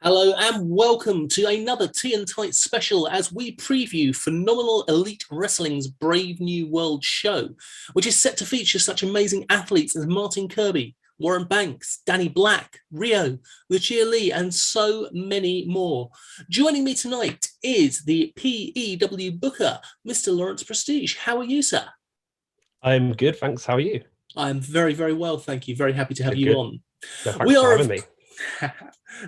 Hello and welcome to another Tea and Tights special as we preview Phenomenal Elite Wrestling's Brave New World show, which is set to feature such amazing athletes as Martin Kirby, Warren Banks, Danny Black, Rhio, Lucia Lee, and so many more. Joining me tonight is the PEW Booker, Mr. Lawrence Prestidge. How are you, sir? I'm good, thanks. How are you? I'm very, very well, thank you. Very happy to have you Good. on. No, thanks for having me.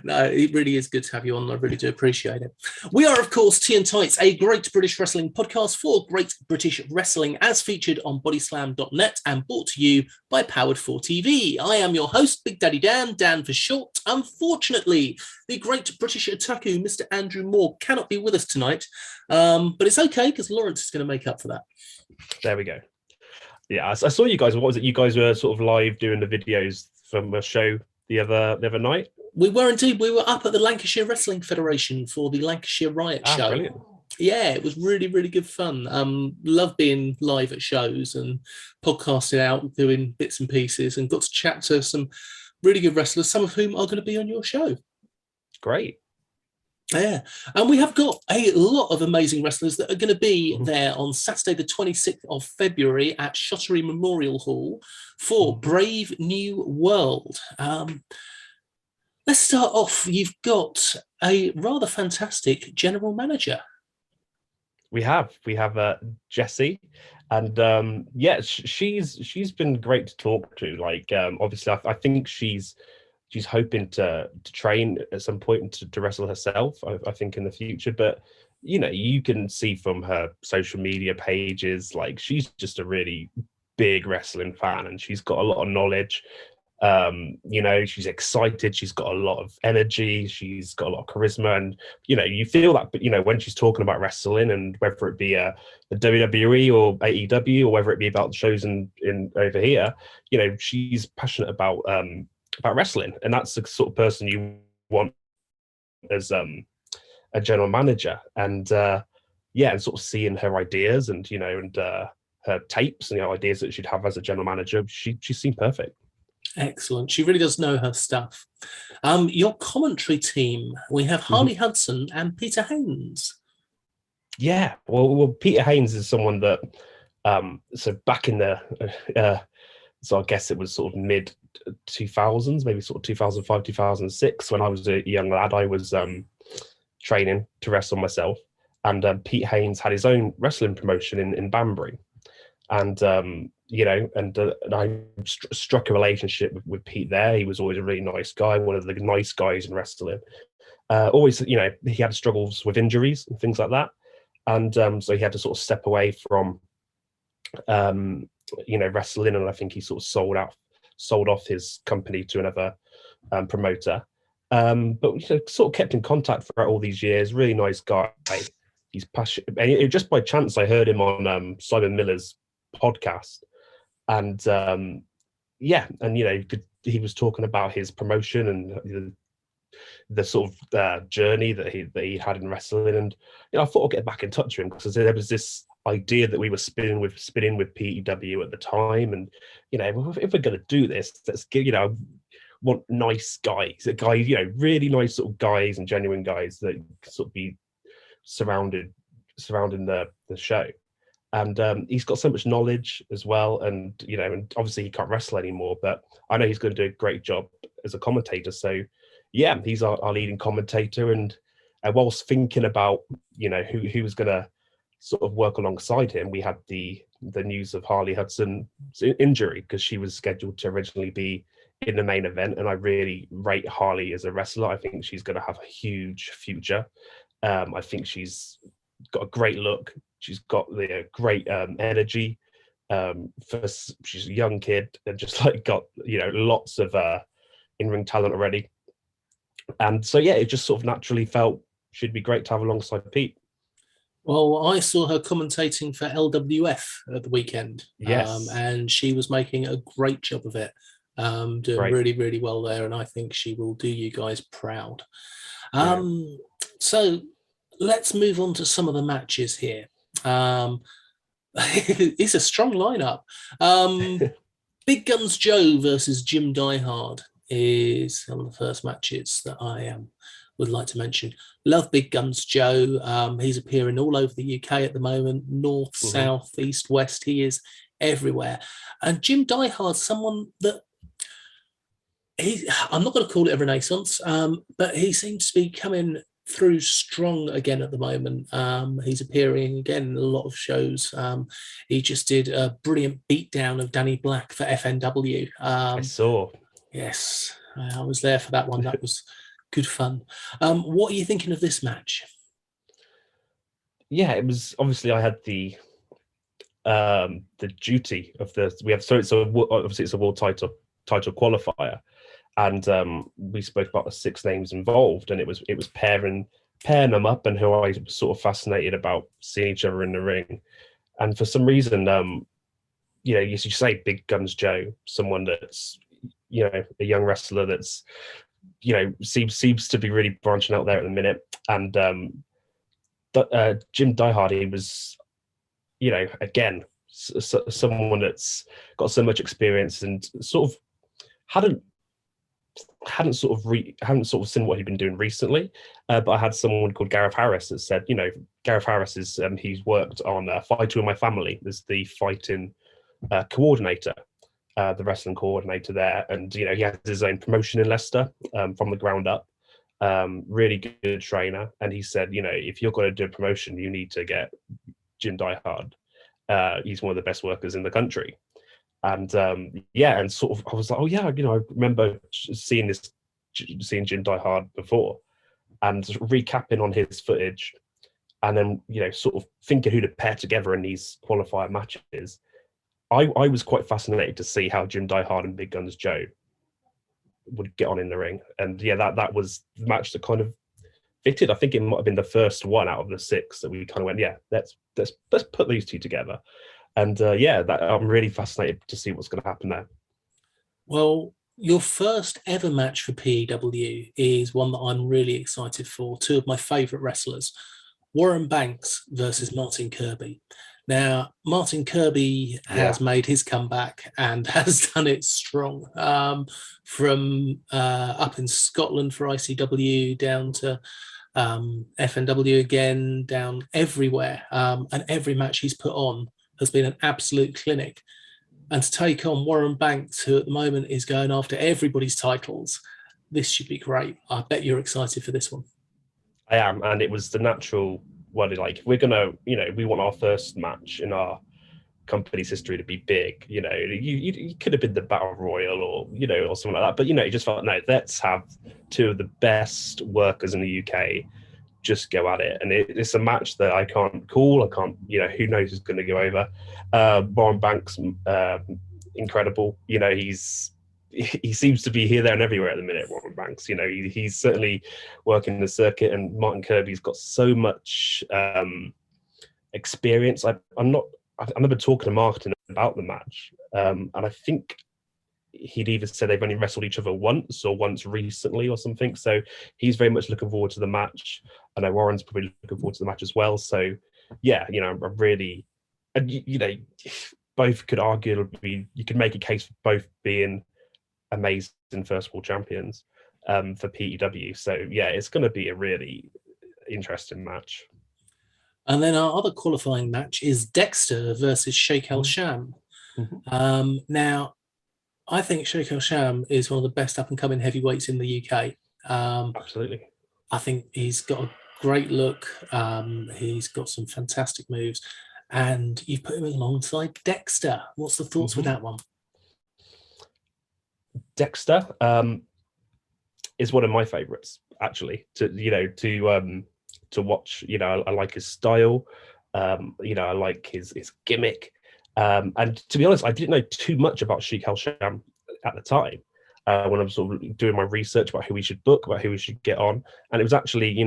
No, it really is good to have you on. I really do appreciate it. We are, of course, Tea and Tights, a great British wrestling podcast for great British wrestling, as featured on bodyslam.net and brought to you by Powered 4 TV. I am your host, Big Daddy Dan, Dan for short. Unfortunately, the great British otaku, Mr. Andrew Moore, cannot be with us tonight, but it's okay because Lawrence is going to make up for that. There we go. Yeah, I saw you guys. What was it? You guys were sort of live doing the videos from a show the other night. We were indeed. We were up at the Lancashire Wrestling Federation for the Lancashire Riot show. Brilliant. Yeah, it was really, really good fun. Love being live at shows and podcasting out, doing bits and pieces, and got to chat to some really good wrestlers, some of whom are going to be on your show. Great. Yeah, and we have got a lot of amazing wrestlers that are going to be there on Saturday, the 26th of February at Shottery Memorial Hall for Brave New World. Let's start off. You've got a rather fantastic general manager. We have Jessie, and she's been great to talk to. Like, obviously, I think she's hoping to train at some point and to wrestle herself, I think, in the future. But, you know, you can see from her social media pages, like, she's just a really big wrestling fan and she's got a lot of knowledge. You know, she's excited, she's got a lot of energy, she's got a lot of charisma, and, you know, you feel that, but, you know, when she's talking about wrestling, and whether it be the WWE or AEW, or whether it be about the shows in over here, you know, she's passionate about wrestling, and that's the sort of person you want as a general manager. And and sort of seeing her ideas and, you know, and her tapes and, you know, ideas that she'd have as a general manager, she seemed perfect. Excellent. She really does know her stuff. Your commentary team, we have Harley Hudson and Peter Haynes. Yeah, well, Peter Haynes is someone that so back in the so I guess it was sort of mid 2000s, maybe sort of 2005, 2006, when I was a young lad. I was training to wrestle myself, and Pete Haynes had his own wrestling promotion in Banbury, and you know, and I struck a relationship with Pete there. He was always a really nice guy, one of the nice guys in wrestling. Always, you know, he had struggles with injuries and things like that, and so he had to sort of step away from you know, wrestling, and I think he sort of sold off his company to another promoter. But, you know, sort of kept in contact throughout all these years. Really nice guy. He's passionate. And just by chance, I heard him on Simon Miller's podcast, and and you know, he was talking about his promotion and the sort of journey that he had in wrestling, and, you know, I thought I'd get back in touch with him because there was this idea that we were spinning with PEW at the time, and, you know, if we're going to do this, let's give, you know, want nice guys, you know, really nice sort of guys and genuine guys that sort of be surrounding the show. And he's got so much knowledge as well, and, you know, and obviously he can't wrestle anymore, but I know he's going to do a great job as a commentator. So yeah, he's our leading commentator, and whilst thinking about, you know, who was going to sort of work alongside him, we had the news of Harley Hudson's injury, because she was scheduled to originally be in the main event, and I really rate Harley as a wrestler. I think she's going to have a huge future. I think she's got a great look. She's got the great energy. She's a young kid and just like got, you know, lots of in-ring talent already. And so, yeah, it just sort of naturally felt she'd be great to have alongside Pete. Well, I saw her commentating for LWF at the weekend. Yes. And she was making a great job of it, doing really, really well there. And I think she will do you guys proud. So let's move on to some of the matches here. It's a strong lineup. Big Guns Joe versus Jim Diehard. is one of the first matches that I would like to mention. Love Big Guns Joe. He's appearing all over the UK at the moment, north, south, east, west. He is everywhere. And Jim Diehard, someone that I'm not going to call it a renaissance, but he seems to be coming through strong again at the moment. He's appearing again in a lot of shows. He just did a brilliant beatdown of Danny Black for FNW. I saw. Yes, I was there for that one. That was good fun. What are you thinking of this match? Yeah, it was obviously I had the duty of obviously it's a world title qualifier, and we spoke about the 6 names involved, and it was pairing them up, and who I was sort of fascinated about seeing each other in the ring. And for some reason, you say Big Guns Joe, someone that's a young wrestler that's seems to be really branching out there at the minute, and Jim Diehard, he was again someone that's got so much experience and sort of hadn't sort of seen what he'd been doing recently, but I had someone called Gareth Harris that said, Gareth Harris is he's worked on Fighting With My Family as the fighting coordinator, the wrestling coordinator there, and he has his own promotion in Leicester from the ground up. Really good trainer, and he said, if you're going to do a promotion, you need to get Jim Diehard. He's one of the best workers in the country. And and sort of I was like, I remember seeing Jim Diehard before, and recapping on his footage, and then sort of thinking who to pair together in these qualifier matches. I was quite fascinated to see how Jim Diehard and Big Guns Joe would get on in the ring, and that was the match that kind of fitted. I think it might have been the first one out of the 6 that we kind of went, let's put these 2 together. And I'm really fascinated to see what's going to happen there. Well, your first ever match for PEW is one that I'm really excited for. 2 of my favourite wrestlers, Warren Banks versus Martin Kirby. Now, Martin Kirby has made his comeback and has done it strong. From up in Scotland for ICW down to FNW again, down everywhere. And every match he's put on has been an absolute clinic. And to take on Warren Banks, who at the moment is going after everybody's titles, this should be great. I bet you're excited for this one. I am, and it was the natural one. Like, we're gonna, we want our first match in our company's history to be big. You could have been the Battle Royal or something like that, but you just felt, no, let's have 2 of the best workers in the UK just go at it. And it's a match that I can't call. I can't, who knows who's going to go over. Warren Banks, incredible. He seems to be here, there, and everywhere at the minute. Warren Banks, he's certainly working the circuit, and Martin Kirby's got so much experience. I remember talking to Martin about the match, and I think he'd either said they've only wrestled each other once or once recently or something. So he's very much looking forward to the match. I know Warren's probably looking forward to the match as well. So I'm really, and both could arguably, you could make a case for both being amazing first world champions for PEW. So it's going to be a really interesting match. And then our other qualifying match is Dexter versus Sheik El Sham. Now, I think Sheik El Sham is one of the best up-and-coming heavyweights in the UK. Absolutely. I think he's got a great look. He's got some fantastic moves. And you've put him alongside Dexter. What's the thoughts with that one? Dexter is one of my favourites, actually, to watch. I like his style. I like his gimmick. And to be honest, I didn't know too much about Sheik El Sham at the time when I was sort of doing my research about who we should book, about who we should get on. And it was actually,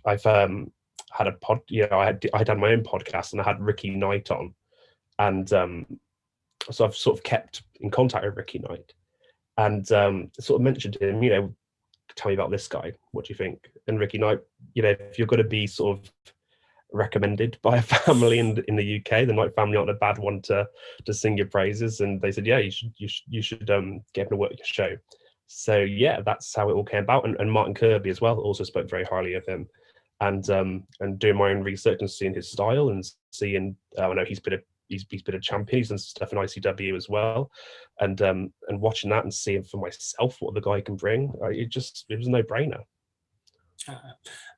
I've had a pod, I had done my own podcast, and I had Ricky Knight on. And so I've sort of kept in contact with Ricky Knight, and sort of mentioned to him, tell me about this guy. What do you think? And Ricky Knight, if you're going to be sort of recommended by a family in the UK, the Knight family aren't a bad one to sing your praises. And they said, you should get him to work your show. So yeah, that's how it all came about. And Martin Kirby as well also spoke very highly of him. And doing my own research and seeing his style and seeing, I know he's been a champion, he's done stuff in ICW as well, and watching that and seeing for myself what the guy can bring, it was a no-brainer.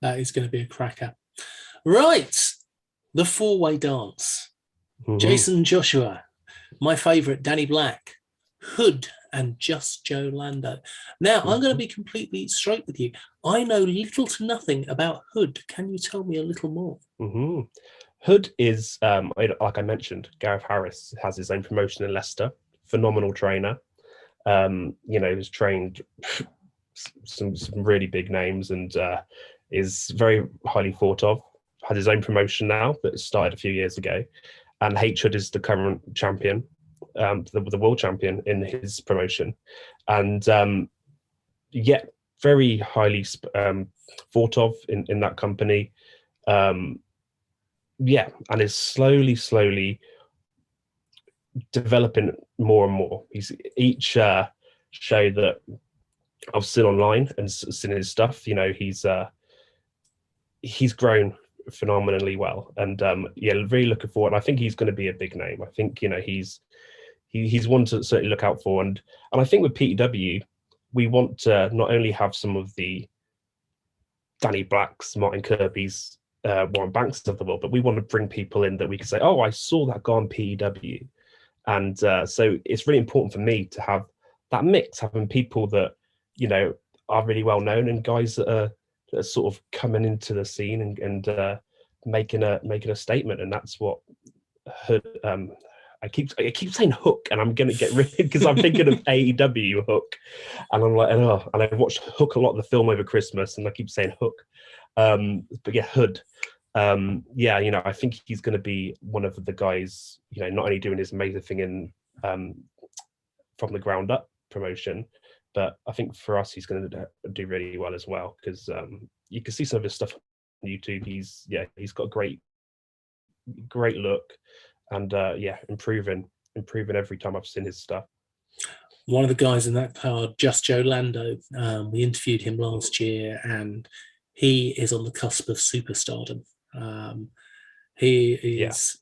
That is going to be a cracker. Right, the four-way dance. Mm-hmm. Jason Joshua, my favourite, Danny Black, Hood, and just Joe Lando. Now, I'm going to be completely straight with you. I know little to nothing about Hood. Can you tell me a little more? Mm-hmm. Hood is, like I mentioned, Gareth Harris has his own promotion in Leicester. Phenomenal trainer. Has trained some really big names and is very highly thought of. Has his own promotion now that started a few years ago. And H Hood is the current champion, the world champion in his promotion. And very highly thought of in that company. And is slowly developing more and more. He's each show that I've seen online and seen his stuff, he's grown phenomenally well, and really looking forward. I think he's going to be a big name. I think he's one to certainly look out for, and I think with PEW we want to not only have some of the Danny Blacks, Martin Kirby's, Warren Banks of the world, but we want to bring people in that we can say, oh, I saw that guy on PEW. And so it's really important for me to have that mix, having people that, are really well known and guys that are sort of coming into the scene and making a statement. And that's what I keep saying Hook, and I'm going to get rid because I'm thinking of AEW Hook, and I'm like, oh, and I watched Hook a lot of the film over Christmas, and I keep saying Hook, but yeah, Hood. I think he's going to be one of the guys, not only doing his amazing thing in from the ground up promotion, but I think for us, he's going to do really well as well, because you can see some of his stuff on YouTube. He's got a great look, and improving every time I've seen his stuff. One of the guys in that card, Just Joe Lando, we interviewed him last year, and he is on the cusp of superstardom. He is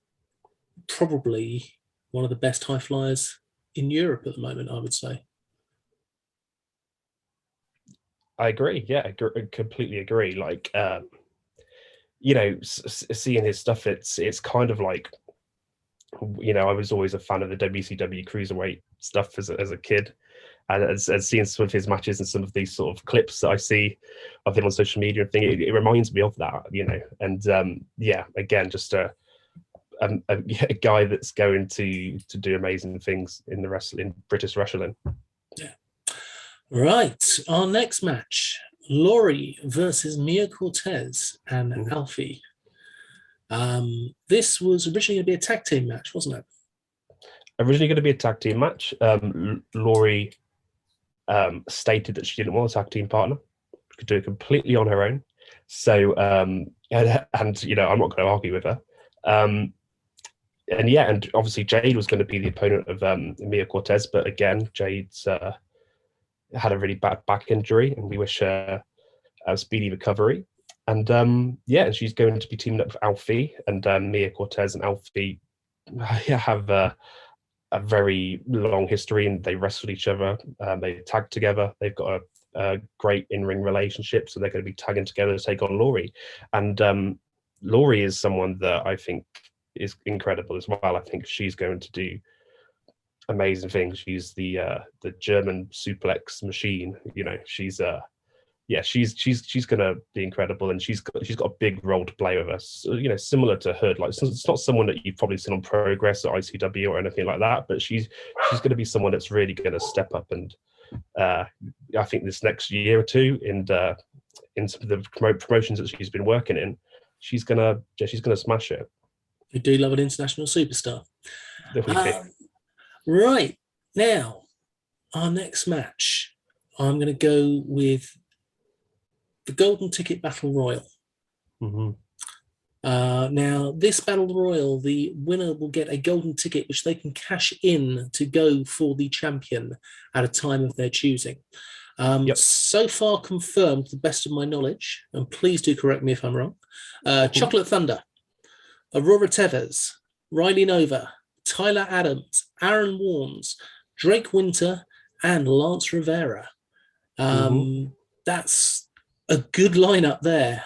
probably one of the best high flyers in Europe at the moment, I would say. I agree. Yeah, I completely agree. Like, seeing his stuff, it's kind of like, I was always a fan of the WCW cruiserweight stuff as a kid, and as seeing some of his matches and some of these sort of clips that I see of him on social media and thing, it reminds me of that, and again, just a guy that's going to do amazing things in British wrestling. Yeah. Right, our next match, Laurie versus Mia Cortez and Alfie. This was originally going to be a tag team match, wasn't it? Originally going to be a tag team match. Laurie stated that she didn't want a tag team partner. She could do it completely on her own. So, and I'm not going to argue with her. And obviously Jade was going to be the opponent of Mia Cortez, but again, Jade's had a really bad back injury, and we wish her a speedy recovery. And she's going to be teaming up with Alfie, and Mia Cortez and Alfie have a very long history, and they wrestled each other. They tagged together. They've got a great in-ring relationship, so they're going to be tagging together to take on Laurie. And Laurie is someone that I think is incredible as well. I think she's going to do amazing things. She's the German suplex machine. She's gonna be incredible, and she's got a big role to play with us. Similar to Hood. Like, it's not someone that you've probably seen on Progress or ICW or anything like that, but she's going to be someone that's really going to step up. And I think this next year or two, in some of the promotions that she's been working in, she's gonna smash it. We do love an international superstar. Right, now, our next match, I'm going to go with the Golden Ticket Battle Royal. Mm-hmm. Now, this Battle Royal, the winner will get a golden ticket, which they can cash in to go for the champion at a time of their choosing. Yep. So far confirmed, to the best of my knowledge, and please do correct me if I'm wrong, Chocolate Thunder, Aurora Tevez, Riley Nova, Tyler Adams, Aaron Warnes, Drake Winter, and Lance Rivera. That's a good lineup there.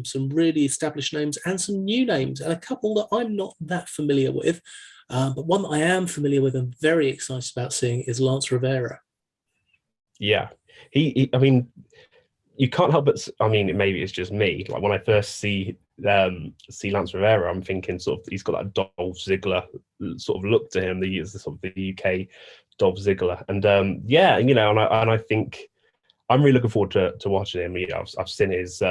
Some really established names and some new names, and a couple that I'm not that familiar with. But one that I am familiar with and very excited about seeing is Lance Rivera. Yeah, I mean, you can't help but. I mean, maybe it's just me. Like when I first see Lance Rivera, I'm thinking sort of he's got that Dolph Ziggler sort of look to him. He is the sort of the UK Dolph Ziggler, and yeah, you know, and I think I'm really looking forward to watching him. You know, I've seen his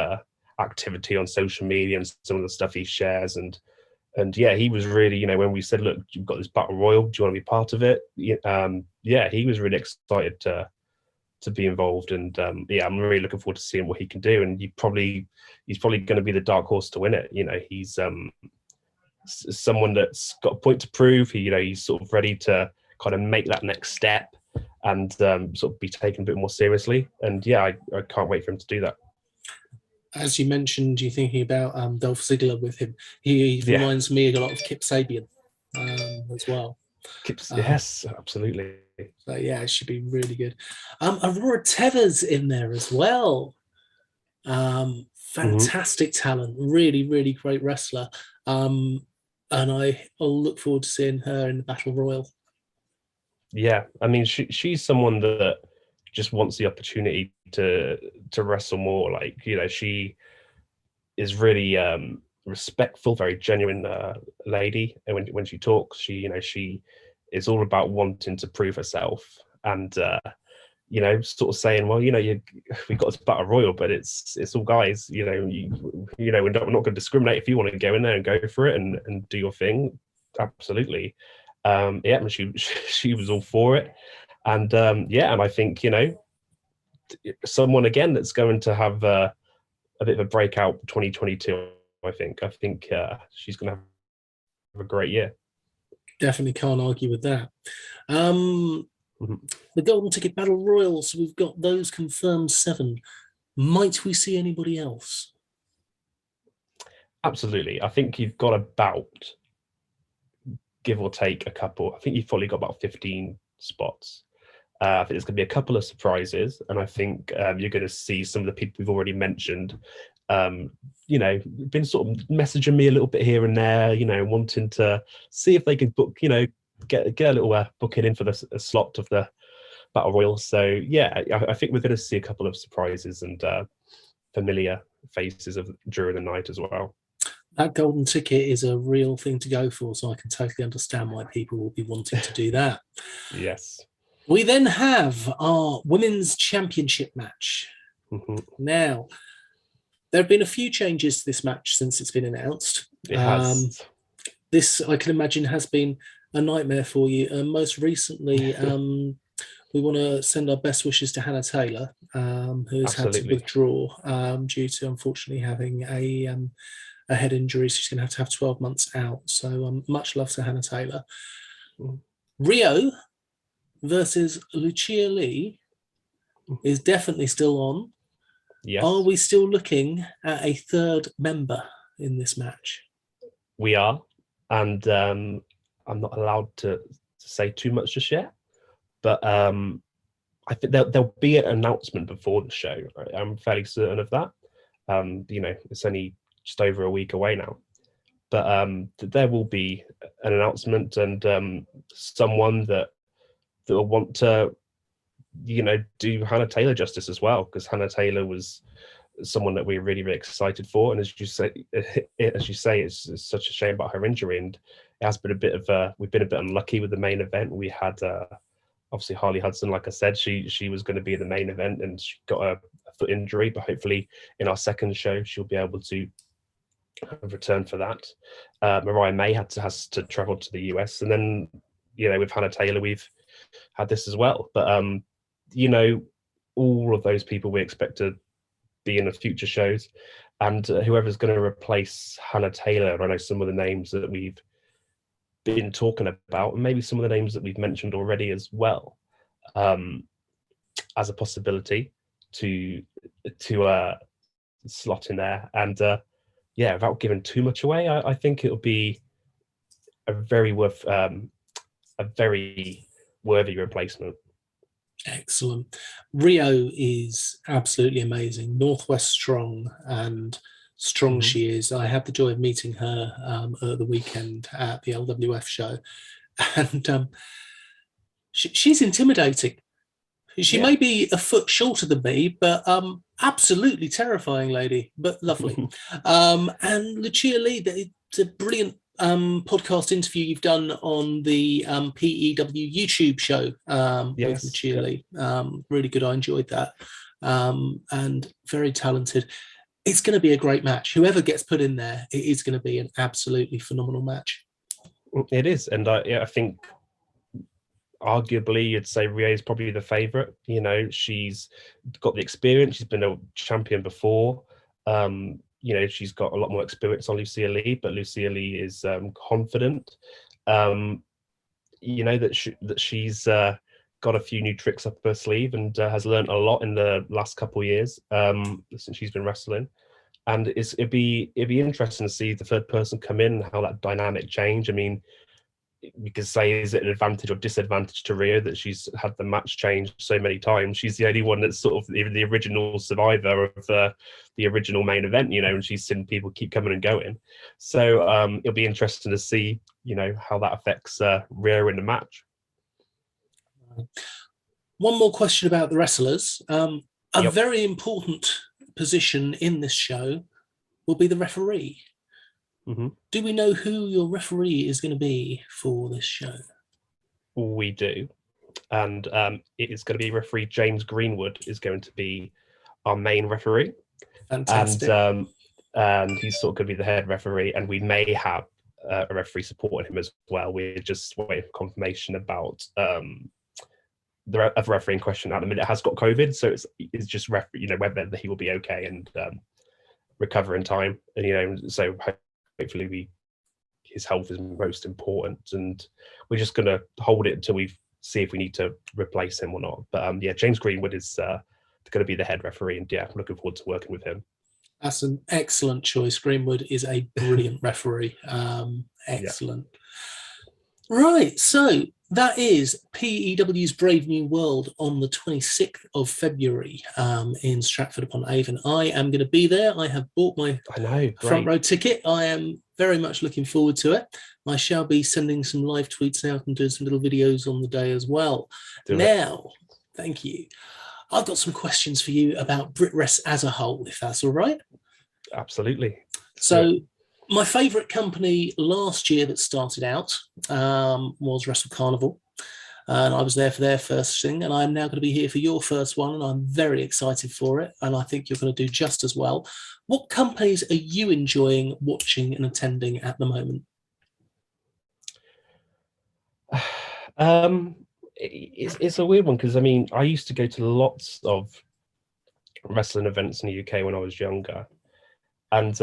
activity on social media and some of the stuff he shares, and yeah, he was really, you know, when we said, look, you've got this battle royal, do you want to be part of it? Yeah, he was really excited to be involved, and yeah, I'm really looking forward to seeing what he can do. And he's probably going to be the dark horse to win it. You know, he's someone that's got a point to prove. He's sort of ready to kind of make that next step and sort of be taken a bit more seriously. And yeah, I can't wait for him to do that. As you mentioned, you're thinking about Dolph Ziggler with him. He reminds me a lot of Kip Sabian as well. Yes, absolutely. So yeah, it should be really good. Aurora Tevez in there as well. Fantastic talent, really, really great wrestler. And I'll look forward to seeing her in the Battle Royal. Yeah, I mean, she's someone that just wants the opportunity to wrestle more. Like, you know, she is really respectful, very genuine lady, and when she talks, she is all about wanting to prove herself, and sort of saying, well, we got this battle royal, but it's all guys. We're not going to discriminate. If you want to go in there and go for it and do your thing, absolutely. Yeah, she was all for it, and and I think someone again that's going to have a bit of a breakout 2022. I think she's going to have a great year. Definitely can't argue with that. The Golden Ticket Battle Royals, we've got those confirmed 7. Might we see anybody else? Absolutely. I think you've got about, give or take a couple. I think you've probably got about 15 spots. I think there's going to be a couple of surprises, and I think you're going to see some of the people we've already mentioned. Been sort of messaging me a little bit here and there, wanting to see if they could book, get a little booking in for the slot of the Battle Royal. So yeah, I think we're going to see a couple of surprises and familiar faces during the night as well. That golden ticket is a real thing to go for, so I can totally understand why people will be wanting to do that. Yes. We then have our Women's Championship match. Now, there have been a few changes to this match since it's been announced. It has. This, I can imagine, has been a nightmare for you. Most recently, we want to send our best wishes to Hana Taylor, who's had to withdraw due to, unfortunately, having a head injury. So she's going to have 12 months out. So much love to Hana Taylor. Rhio versus Lucia Lee is definitely still on. Yes. Are we still looking at a third member in this match? We are, and I'm not allowed to say too much just yet, but I think there'll be an announcement before the show. I'm fairly certain of that. It's only just over a week away now, but there will be an announcement, and someone that will want to do Hana Taylor justice as well, because Hana Taylor was someone that we're really, really excited for. And as you say, it's such a shame about her injury, and it has been we've been a bit unlucky with the main event. We had obviously Harley Hudson, like I said, she was going to be the main event, and she got a foot injury, but hopefully in our second show she'll be able to return for that. Mariah May has to travel to the US, and then with Hana Taylor we've had this as well. But all of those people we expect to be in the future shows. and whoever's going to replace Hana Taylor. I know some of the names that we've been talking about, and maybe some of the names that we've mentioned already as well, as a possibility to slot in there. And yeah, without giving too much away, I think it'll be a very worthy replacement. Excellent. Rhio is absolutely amazing. Northwest strong, and strong she is. I had the joy of meeting her at the weekend at the LWF show, and she's intimidating. She may be a foot shorter than me, but absolutely terrifying lady, but lovely. And Lucia Lee, it's a brilliant podcast interview you've done on the PEW YouTube show with Lucia Lee. Really good. I enjoyed that. And very talented. It's going to be a great match. Whoever gets put in there, it is going to be an absolutely phenomenal match. It is. And I think arguably you'd say Rhea is probably the favourite. You know, she's got the experience. She's been a champion before. You know, she's got a lot more experience on Lucia Lee, but Lucia Lee is confident. You know, that she's got a few new tricks up her sleeve, and has learned a lot in the last couple of years since she's been wrestling. And it'd be interesting to see the third person come in, how that dynamic change. I mean, we could say, is it an advantage or disadvantage to Rhea that she's had the match changed so many times? She's the only one that's sort of the original survivor of the original main event, you know, and she's seen people keep coming and going. So it'll be interesting to see, you know, how that affects Rhea in the match. One more question about the wrestlers. A very important position in this show will be the referee. Do we know who your referee is going to be for this show? We do. And it is going to be referee James Greenwood is going to be our main referee. Fantastic. And he's sort of going to be the head referee, and we may have a referee supporting him as well. We're just waiting for confirmation about the other referee in question at the minute has got COVID, so it's just you know, whether he will be okay and recover in time. And you know, so hopefully his health is most important, and we're just going to hold it until we see if we need to replace him or not. But yeah, James Greenwood is going to be the head referee, and yeah, I'm looking forward to working with him. That's an excellent choice. Greenwood is a brilliant referee. Excellent. Yeah. Right, so that is PEW's Brave New World on the 26th of February in Stratford-Upon-Avon. I am going to be there. I have bought my front row ticket. I am very much looking forward to it. I shall be sending some live tweets out and doing some little videos on the day as well. Thank you. I've got some questions for you about Brit Wres as a whole, if that's all right. Absolutely. So my favourite company last year that started out was Wrestle Carnival. And I was there for their first thing, and I'm now going to be here for your first one, and I'm very excited for it, and I think you're going to do just as well. What companies are you enjoying watching and attending at the moment? It's a weird one, because I mean, I used to go to lots of wrestling events in the UK when I was younger, and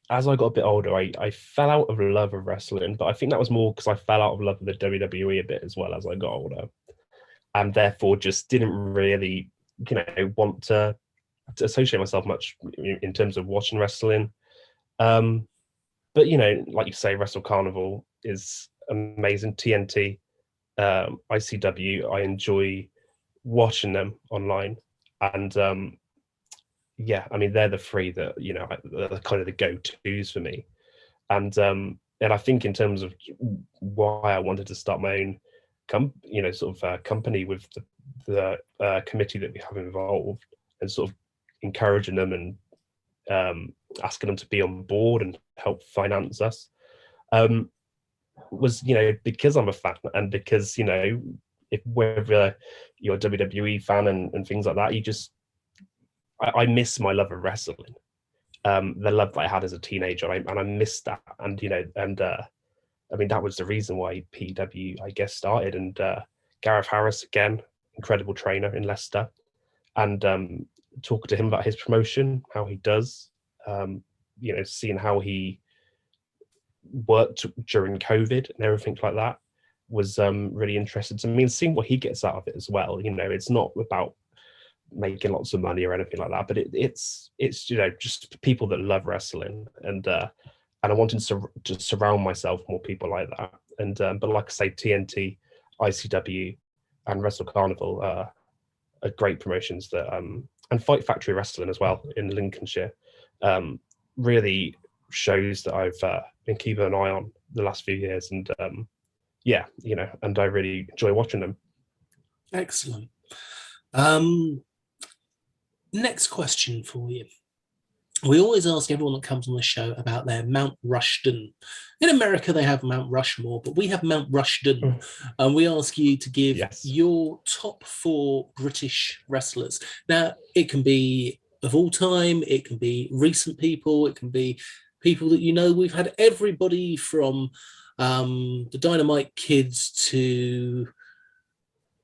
as I got a bit older, I fell out of love of wrestling, but I think that was more because I fell out of love with the WWE a bit as well as I got older, and therefore just didn't really, you know, want to associate myself much in terms of watching wrestling. But you know, like you say, Wrestle Carnival is amazing. TNT, ICW, I enjoy watching them online, and yeah, I mean, they're the three that, you know, are kind of the go-tos for me. And I think in terms of why I wanted to start my own company with the committee that we have involved, and sort of encouraging them and asking them to be on board and help finance us, was, you know, because I'm a fan, and because, you know, whether you're a WWE fan and things like that, you just, I miss my love of wrestling, the love that I had as a teenager, and I missed that. And you know, and I mean, that was the reason why PEW, I guess, started. And Gareth Harris, again, incredible trainer in Leicester, and talking to him about his promotion, how he does, seeing how he worked during COVID and everything like that was really interesting to me, and seeing what he gets out of it as well. It's not about making lots of money or anything like that, but it's just people that love wrestling, and I wanted to surround myself more people like that. And but like I say, TNT, ICW, and Wrestle Carnival are great promotions that and Fight Factory Wrestling as well in Lincolnshire really shows that I've been keeping an eye on the last few years, and and I really enjoy watching them. Excellent. Next question for you. We always ask everyone that comes on the show about their Mount Rushden. In America, they have Mount Rushmore, but we have Mount Rushden. And we ask you to give your top 4 British wrestlers. Now, it can be of all time, it can be recent people, it can be people that We've had everybody from the Dynamite Kids to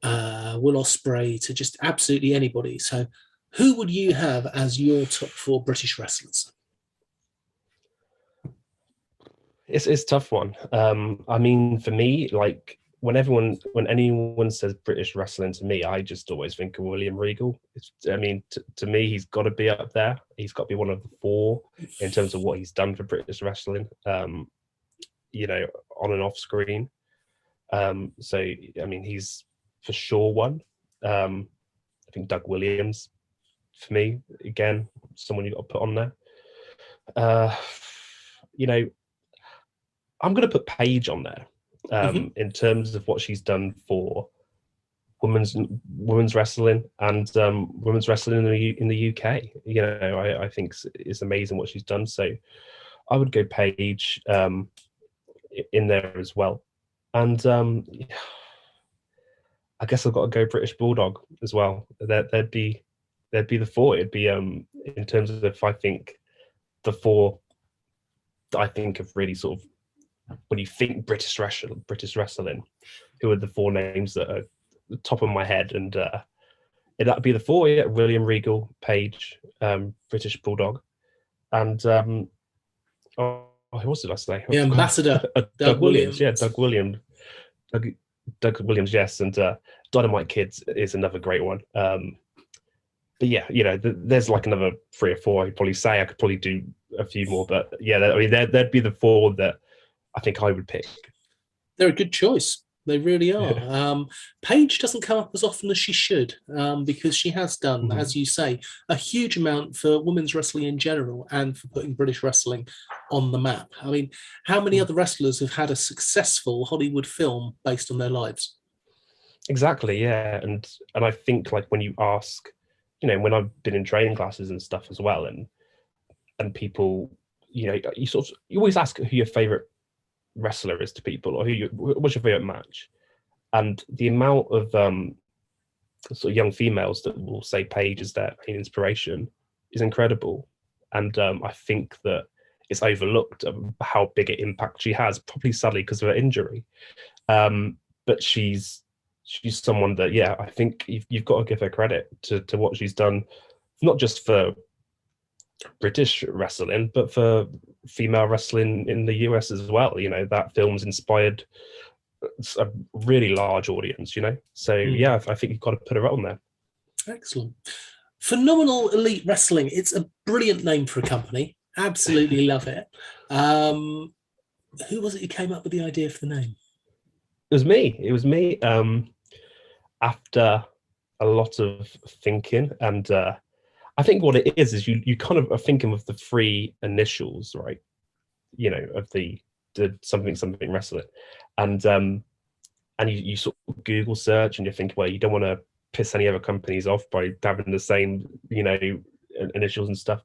Will Ospreay to just absolutely anybody. So who would you have as your top 4 British wrestlers? It's a tough one. I mean, for me, like when anyone says British wrestling to me, I just always think of William Regal. To me, he's got to be up there. He's got to be one of the 4 in terms of what he's done for British wrestling. On and off screen. He's for sure one. I think Doug Williams, for me, again, someone you've got to put on there. I'm going to put Paige on there in terms of what she's done for women's wrestling and women's wrestling in the UK. I think it's amazing what she's done. So I would go Paige in there as well. And I guess I've got to go British Bulldog as well. They'd be the 4. It'd be in terms of, if I think the 4 that I think of really sort of when you think British wrestling, who are the 4 names that are at the top of my head? And that'd be the 4. Yeah, William Regal, Paige, British Bulldog, and who else did I say? The Ambassador, Doug Williams. Yeah, Doug Williams. Doug Williams, yes, and Dynamite Kids is another great one. But yeah, there's like another 3 or 4 I'd probably say. I could probably do a few more, but yeah, they'd be the 4 that I think I would pick. They're a good choice. They really are. Paige doesn't come up as often as she should because she has done, as you say, a huge amount for women's wrestling in general and for putting British wrestling on the map. I mean, how many other wrestlers have had a successful Hollywood film based on their lives? Exactly, yeah. And I think, like, when you ask, when I've been in training classes and stuff as well, and people, you always ask who your favorite wrestler is to people, or what's your favorite match, and the amount of sort of young females that will say Paige is their main inspiration is incredible. And I think that it's overlooked how big an impact she has, probably sadly because of her injury, but she's someone that, yeah, I think you've got to give her credit to what she's done, not just for British wrestling, but for female wrestling in the US as well. That film's inspired a really large audience, so yeah, I think you've got to put her on there. Excellent. Phenomenal Elite Wrestling. It's a brilliant name for a company. Absolutely love it. Who was it who came up with the idea for the name? It was me. After a lot of thinking, and I think what it is you kind of are thinking of the 3 initials, right? Of the something wrestling, and you sort of Google search, and you think, well, you don't want to piss any other companies off by having the same initials and stuff.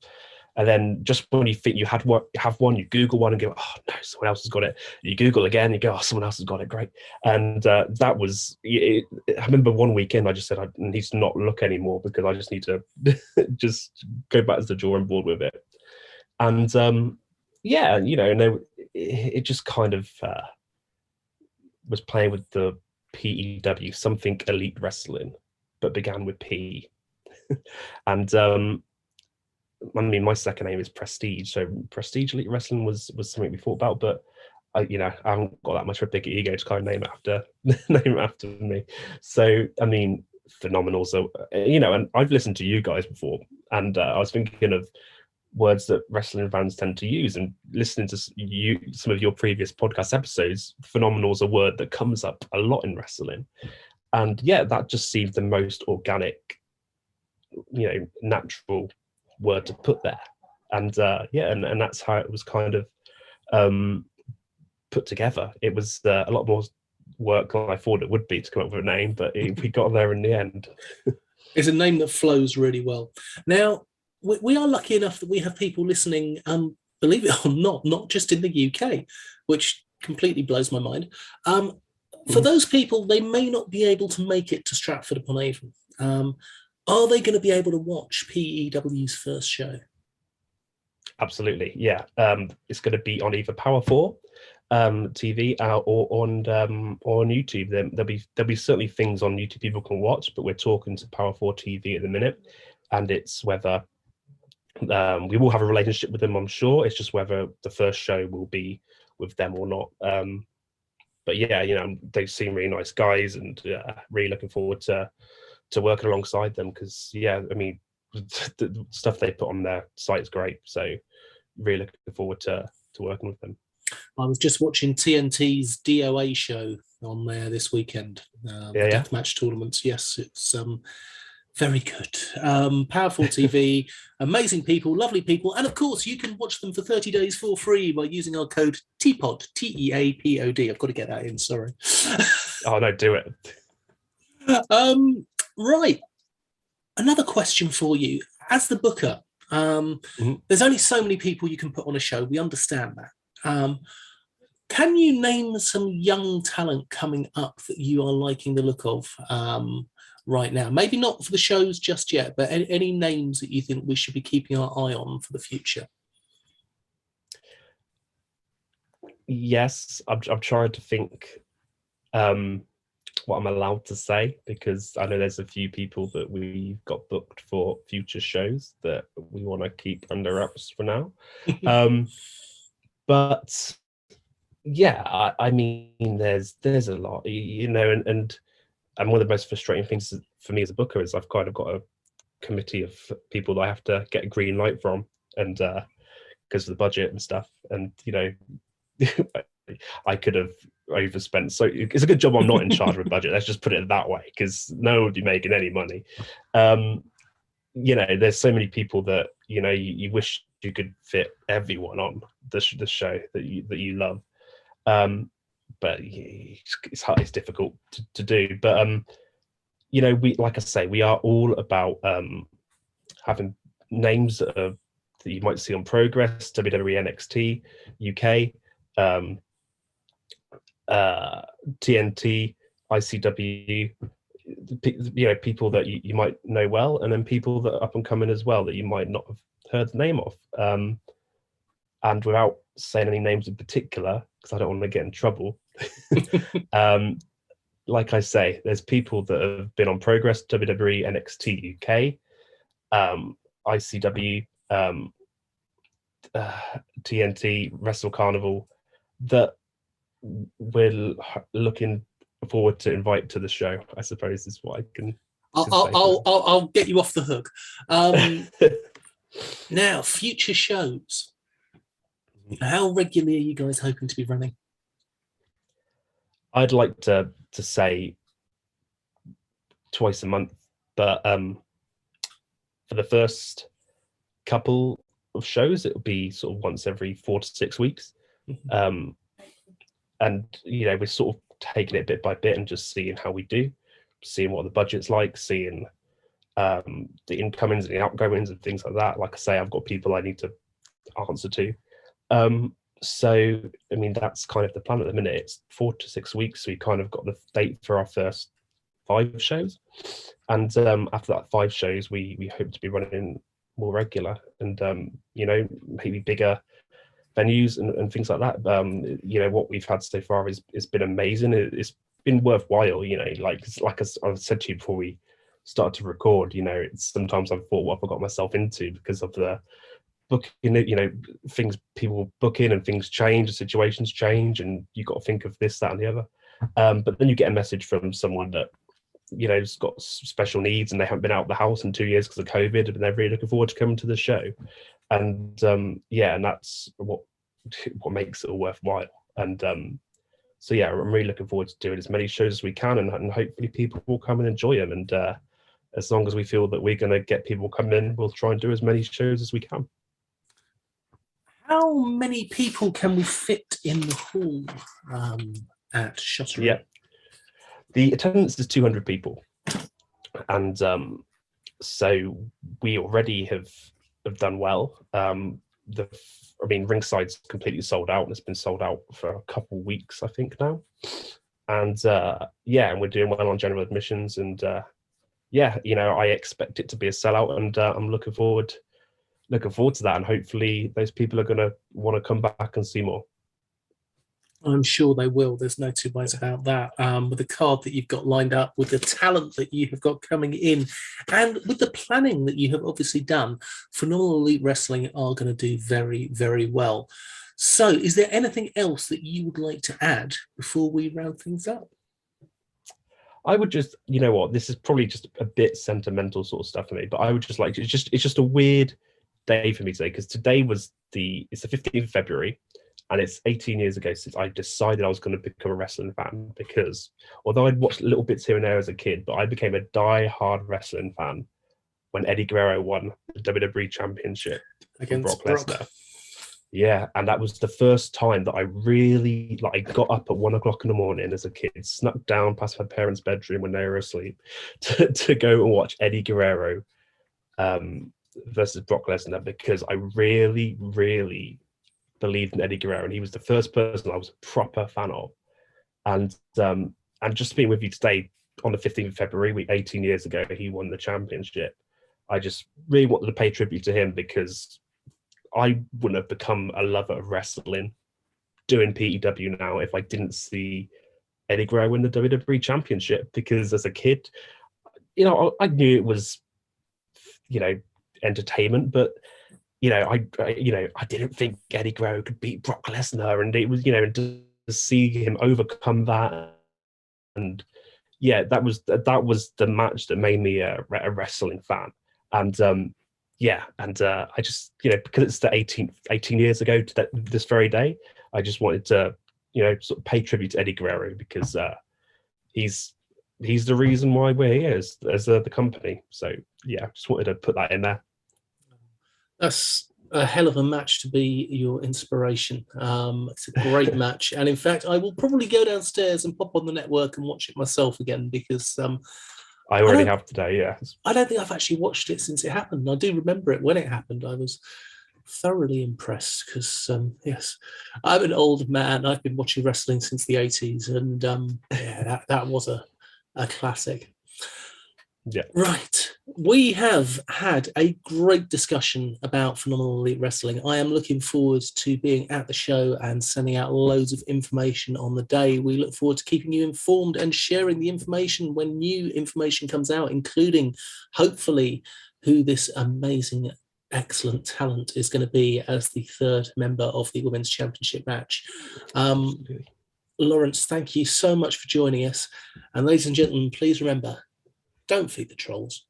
And then just when you think you have one, you Google one and go, oh no, someone else has got it. You Google again, you go, oh, someone else has got it, great. And that was it. I remember one weekend I just said I need to not look anymore because I just need to just go back to the drawing board with it. And yeah, it just kind of was playing with the PEW, something elite wrestling, but began with P. And I mean, my second name is Prestidge, so Prestidge Elite Wrestling was something we thought about, but I haven't got that much of a big ego to kind of name it after me. So I mean, phenomenal. So and I've listened to you guys before, and I was thinking of words that wrestling fans tend to use, and listening to some of your previous podcast episodes, phenomenal is a word that comes up a lot in wrestling, and that just seemed the most organic, natural word to put there, and and that's how it was kind of put together. It was a lot more work than I thought it would be to come up with a name, but we got there in the end. It's a name that flows really well. Now, we are lucky enough that we have people listening, believe it or not just in the UK, which completely blows my mind. For those people, they may not be able to make it to Stratford-Upon-Avon. Are they going to be able to watch PEW's first show? Absolutely, yeah. It's going to be on either Power 4 TV or on YouTube. There'll be certainly things on YouTube people can watch, but we're talking to Power 4 TV at the minute, and it's whether we will have a relationship with them, I'm sure. It's just whether the first show will be with them or not. But they seem really nice guys, and really looking forward to working alongside them, because I mean, the stuff they put on their site is great. So really looking forward to working with them. I was just watching TNT's DOA show on there this weekend. Deathmatch tournaments. Yes, it's very good. Powerful TV, amazing people, lovely people. And of course, you can watch them for 30 days for free by using our code TEAPOD, TEAPOD. I've got to get that in, sorry. Oh, no, do it. Right. Another question for you. As the booker, there's only so many people you can put on a show. We understand that. Can you name some young talent coming up that you are liking the look of right now? Maybe not for the shows just yet, but any names that you think we should be keeping our eye on for the future? Yes, I'm trying to think what I'm allowed to say, because I know there's a few people that we've got booked for future shows that we want to keep under wraps for now. But I mean, there's a lot, and one of the most frustrating things for me as a booker is I've kind of got a committee of people that I have to get a green light from, and because of the budget and stuff, and I could have overspent. So it's a good job I'm not in charge of a budget. Let's just put it that way, because no one would be making any money. There's so many people that you wish you could fit everyone on the show that you love, but it's hard, it's difficult to do. But we, like I say, we are all about having names that you might see on Progress, WWE, NXT UK, TNT, ICW, people that you might know well, and then people that are up and coming as well that you might not have heard the name of. And without saying any names in particular, because I don't want to get in trouble, like I say, there's people that have been on Progress, WWE, NXT UK, ICW, TNT, Wrestle Carnival, that we're looking forward to invite to the show, I suppose, is what I can say. I'll get you off the hook. Now, future shows. How regularly are you guys hoping to be running? I'd like to say twice a month, but for the first couple of shows, it'll be sort of once every 4 to 6 weeks. And we're sort of taking it bit by bit and just seeing how we do, seeing what the budget's like, seeing the incomings and the outgoings and things like that. Like I say, I've got people I need to answer to. So I mean, that's kind of the plan at the minute. It's 4 to 6 weeks. We kind of got the date for our first 5 shows, and after that 5 shows, we hope to be running more regular, and maybe bigger venues and things like that. What we've had so far has been amazing. It's been worthwhile. Like I've said to you before we started to record, it's sometimes I've thought, what have I got myself into, because of the booking, things people book in and things change, the situations change, and you've got to think of this, that, and the other. But then you get a message from someone that, has got special needs and they haven't been out of the house in 2 years because of COVID, and they're really looking forward to coming to the show. And and that's what makes it all worthwhile. And so yeah, I'm really looking forward to doing as many shows as we can, and hopefully people will come and enjoy them. And as long as we feel that we're going to get people coming in, we'll try and do as many shows as we can. How many people can we fit in the hall at Shottery? Yeah, the attendance is 200 people, and so we already have done well. Ringside's completely sold out, and it's been sold out for a couple of weeks, I think now. And and we're doing well on general admissions, and I expect it to be a sellout, and I'm looking forward to that, and hopefully those people are going to want to come back and see more. I'm sure they will. There's no two ways about that. With the card that you've got lined up, with the talent that you have got coming in, and with the planning that you have obviously done, Phenomenal Elite Wrestling are going to do very, very well. So is there anything else that you would like to add before we round things up? I would just, this is probably just a bit sentimental sort of stuff for me, but I would just like to, it's just a weird day for me today, because today was it's the 15th of February. And it's 18 years ago since I decided I was going to become a wrestling fan, because although I'd watched little bits here and there as a kid, but I became a die-hard wrestling fan when Eddie Guerrero won the WWE Championship against Brock Lesnar. Yeah, and that was the first time that I really, I got up at 1 o'clock in the morning as a kid, snuck down past my parents' bedroom when they were asleep to go and watch Eddie Guerrero versus Brock Lesnar, because I really, really believed in Eddie Guerrero, and he was the first person I was a proper fan of. And just being with you today on the 15th of February, 18 years ago, he won the championship. I just really wanted to pay tribute to him, because I wouldn't have become a lover of wrestling doing PEW now if I didn't see Eddie Guerrero win the WWE Championship. Because as a kid, I knew it was, entertainment, but I didn't think Eddie Guerrero could beat Brock Lesnar, and it was, and to see him overcome that, and that was the match that made me a wrestling fan. And I just, because it's the 18 years ago to this very day, I just wanted to, sort of pay tribute to Eddie Guerrero, because he's the reason why we're here as the company. So just wanted to put that in there. That's a hell of a match to be your inspiration. It's a great match. And in fact, I will probably go downstairs and pop on the network and watch it myself again, because I already have today, yeah. I don't think I've actually watched it since it happened. I do remember it when it happened. I was thoroughly impressed, because, yes, I'm an old man. I've been watching wrestling since the 80s, and that was a classic. Yeah. Right. We have had a great discussion about Phenomenal Elite Wrestling. I am looking forward to being at the show and sending out loads of information on the day. We look forward to keeping you informed and sharing the information when new information comes out, including hopefully who this amazing, excellent talent is going to be as the third member of the Women's Championship match. Lawrence, thank you so much for joining us. And ladies and gentlemen, please remember, don't feed the trolls.